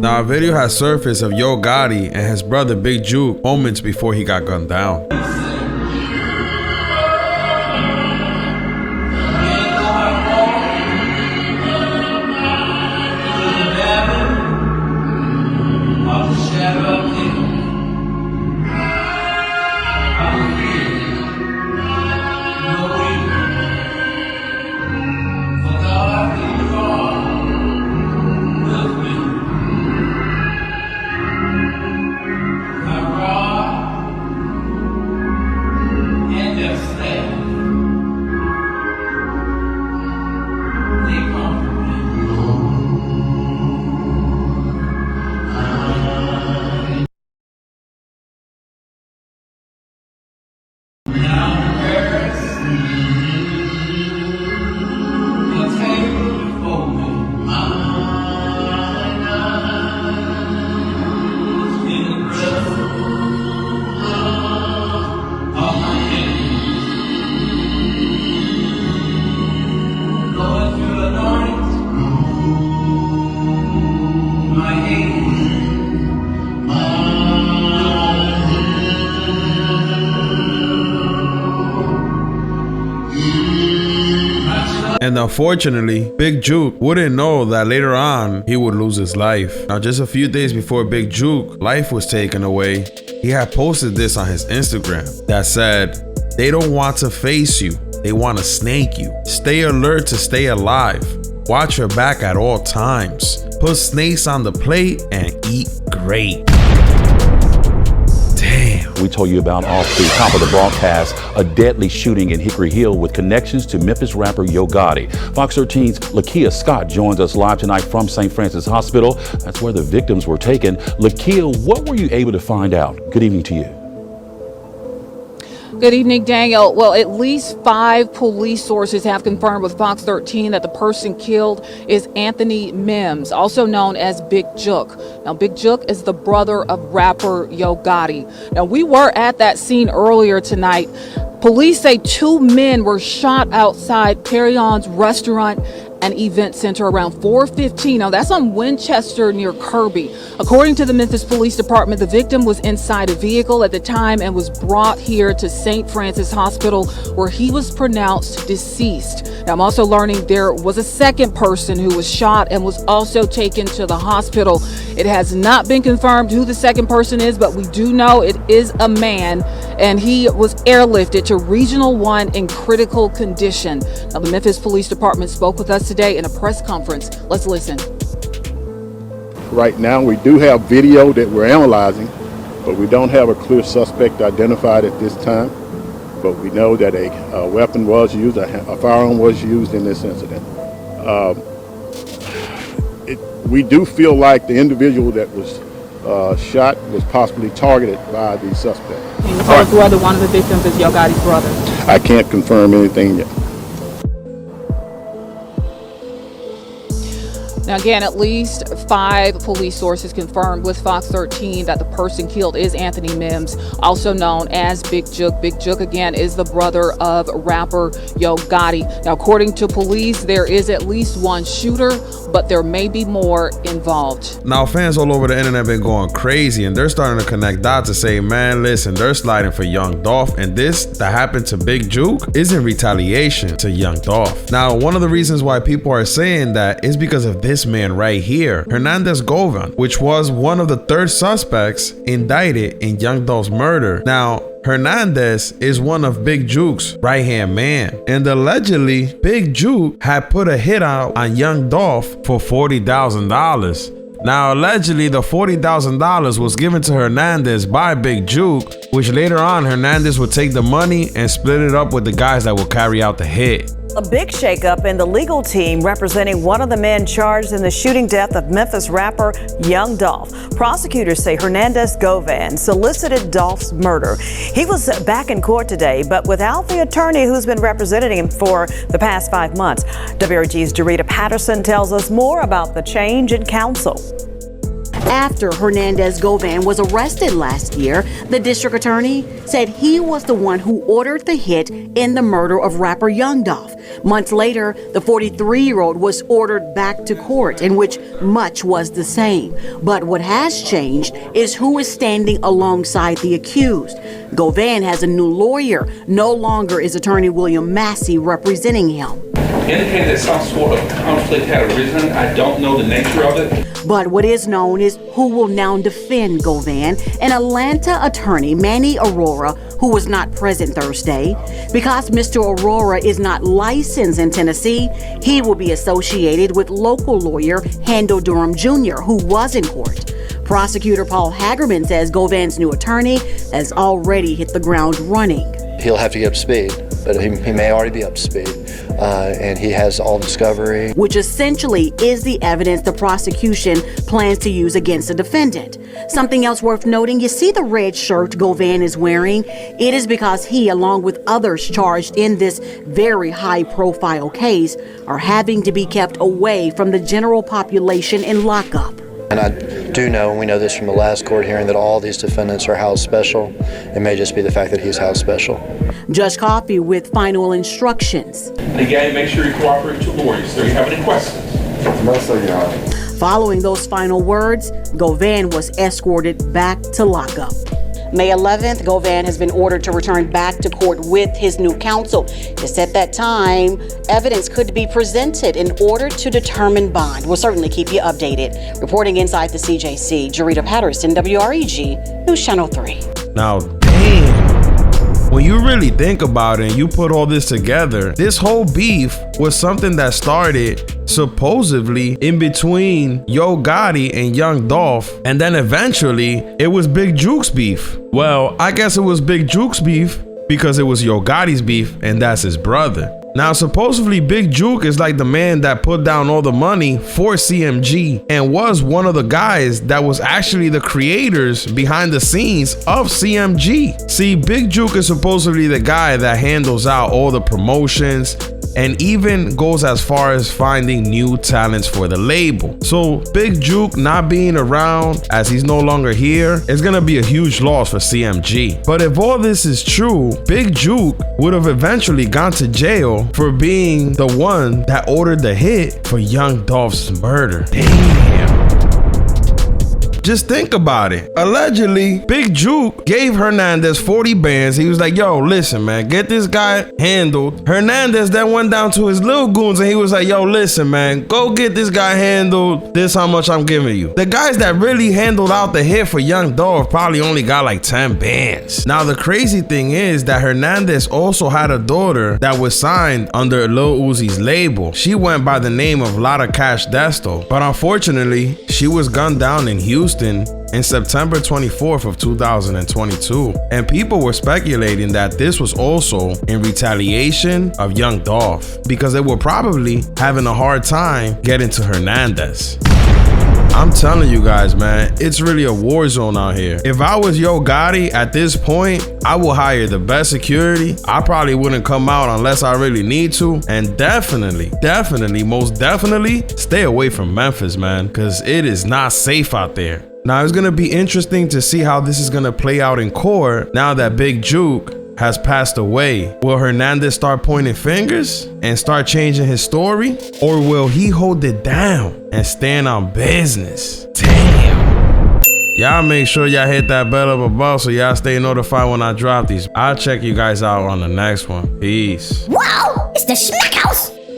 Now, a video has surfaced of Yo Gotti and his brother Big Jook moments before he got gunned down. And unfortunately, Big Jook wouldn't know that later on he would lose his life. Now, just a few days before Big Jook's life was taken away, he had posted this on his Instagram that said, "They don't want to face you, they want to snake you. Stay alert to stay alive. Watch your back at all times. Put snakes on the plate and eat great." Damn. We told you about off the top of the broadcast, a deadly shooting in Hickory Hill with connections to Memphis rapper Yo Gotti. Fox 13's Lakia Scott joins us live tonight from St. Francis Hospital. That's where the victims were taken. Lakia, what were you able to find out? Good evening to you. Good evening, Daniel. Well, at least 5 police sources have confirmed with Fox 13 that the person killed is Anthony Mims, also known as Big Jook. Now, Big Jook is the brother of rapper Yo Gotti. Now, we were at that scene earlier tonight. Police say 2 men were shot outside Perry On's restaurant and event center around 4:15. Now, that's on Winchester near Kirby. According to the Memphis Police Department, the victim was inside a vehicle at the time and was brought here to St. Francis Hospital, where he was pronounced deceased. Now, I'm also learning there was a second person who was shot and was also taken to the hospital. It has not been confirmed who the second person is, but we do know it is a man, and he was airlifted to Regional 1 in critical condition. Now, the Memphis Police Department spoke with us today in a press conference. Let's listen. Right now, we do have video that we're analyzing, but we don't have a clear suspect identified at this time. But we know that a weapon was used, a firearm was used in this incident. We do feel like the individual that was shot was possibly targeted by the suspect. Can you tell us whether one of the victims is Yo Gotti's brother? I can't confirm anything yet. Now, again, at least 5 police sources confirmed with Fox 13 that the person killed is Anthony Mims, also known as Big Jook. Big Jook, again, is the brother of rapper Yo Gotti. Now, according to police, there is at least 1 shooter, but there may be more involved. Now, fans all over the internet been going crazy, and they're starting to connect dots to say, man, listen, they're sliding for Young Dolph, and this that happened to Big Jook is in retaliation to Young Dolph. Now, one of the reasons why people are saying that is because of this man right here, Hernandez Govan, which was one of the 3rd suspects indicted in Young Dolph's murder. Now, Hernandez is one of Big Jook's right-hand man, and allegedly Big Jook had put a hit out on Young Dolph for $40,000. Now, allegedly, the $40,000 was given to Hernandez by Big Jook, which later on Hernandez would take the money and split it up with the guys that will carry out the hit. A big shakeup in the legal team representing one of the men charged in the shooting death of Memphis rapper Young Dolph. Prosecutors say Hernandez Govan solicited Dolph's murder. He was back in court today, but without the attorney who's been representing him for the past 5 months. WRG's Dorita Patterson tells us more about the change in counsel. After Hernandez Govan was arrested last year, the district attorney said he was the one who ordered the hit in the murder of rapper Young Dolph. Months later, the 43-year-old was ordered back to court, in which much was the same. But what has changed is who is standing alongside the accused. Govan has a new lawyer. No longer is attorney William Massey representing him. Indicated that some sort of conflict had arisen. I don't know the nature of it. But what is known is who will now defend Govan, an Atlanta attorney, Manny Aurora, who was not present Thursday. Because Mr. Aurora is not licensed in Tennessee, he will be associated with local lawyer Handel Durham Jr., who was in court. Prosecutor Paul Hagerman says Govan's new attorney has already hit the ground running. He'll have to get up to speed, but he may already be up to speed. And he has all discovery. Which essentially is the evidence the prosecution plans to use against the defendant. Something else worth noting, you see the red shirt Govan is wearing? It is because he, along with others charged in this very high-profile case, are having to be kept away from the general population in lockup. And I do know, and we know this from the last court hearing, that all these defendants are housed special. It may just be the fact that he's housed special. Judge Coffey with final instructions. And again, make sure you cooperate with your lawyers. Do you have any questions? No, sir, Your Honor. Following those final words, Govan was escorted back to lockup. May 11th, Govan has been ordered to return back to court with his new counsel. Just at that time, evidence could be presented in order to determine bond. We'll certainly keep you updated. Reporting inside the CJC, Jarita Patterson, WREG, News Channel 3. Now, damn. When you really think about it and you put all this together, this whole beef was something that started supposedly in between Yo Gotti and Young Dolph, and then eventually it was Big Jook's beef. Well, I guess it was Big Jook's beef because it was Yo Gotti's beef, and that's his brother. Now, supposedly Big Jook is like the man that put down all the money for CMG and was one of the guys that was actually the creators behind the scenes of CMG. See, Big Jook is supposedly the guy that handles out all the promotions and even goes as far as finding new talents for the label. So Big Jook not being around, as he's no longer here, is gonna be a huge loss for CMG. But if all this is true, Big Jook would have eventually gone to jail for being the one that ordered the hit for Young Dolph's murder. Damn. Just think about it. Allegedly, Big Jook gave Hernandez 40 bands. He was like, yo, listen, man, get this guy handled. Hernandez then went down to his little goons and he was like, yo, listen, man, go get this guy handled. This how much I'm giving you. The guys that really handled out the hit for Young Dolph probably only got like 10 bands. Now, the crazy thing is that Hernandez also had a daughter that was signed under Lil Uzi's label. She went by the name of Lotta Cash Desto, but unfortunately, she was gunned down in Houston in September 24th of 2022, and people were speculating that this was also in retaliation of Young Dolph because they were probably having a hard time getting to Hernandez. I'm telling you guys, man, it's really a war zone out here. If I was Yo Gotti at this point, I will hire the best security. I probably wouldn't come out unless I really need to. And definitely, most definitely, stay away from Memphis, man, because it is not safe out there. Now, it's going to be interesting to see how this is going to play out in court now that Big Jook has passed away. Will Hernandez start pointing fingers and start changing his story? Or will he hold it down and stand on business? Damn. Y'all make sure y'all hit that bell up above so y'all stay notified when I drop these. I'll check you guys out on the next one. Peace. Wow, it's the Smack House.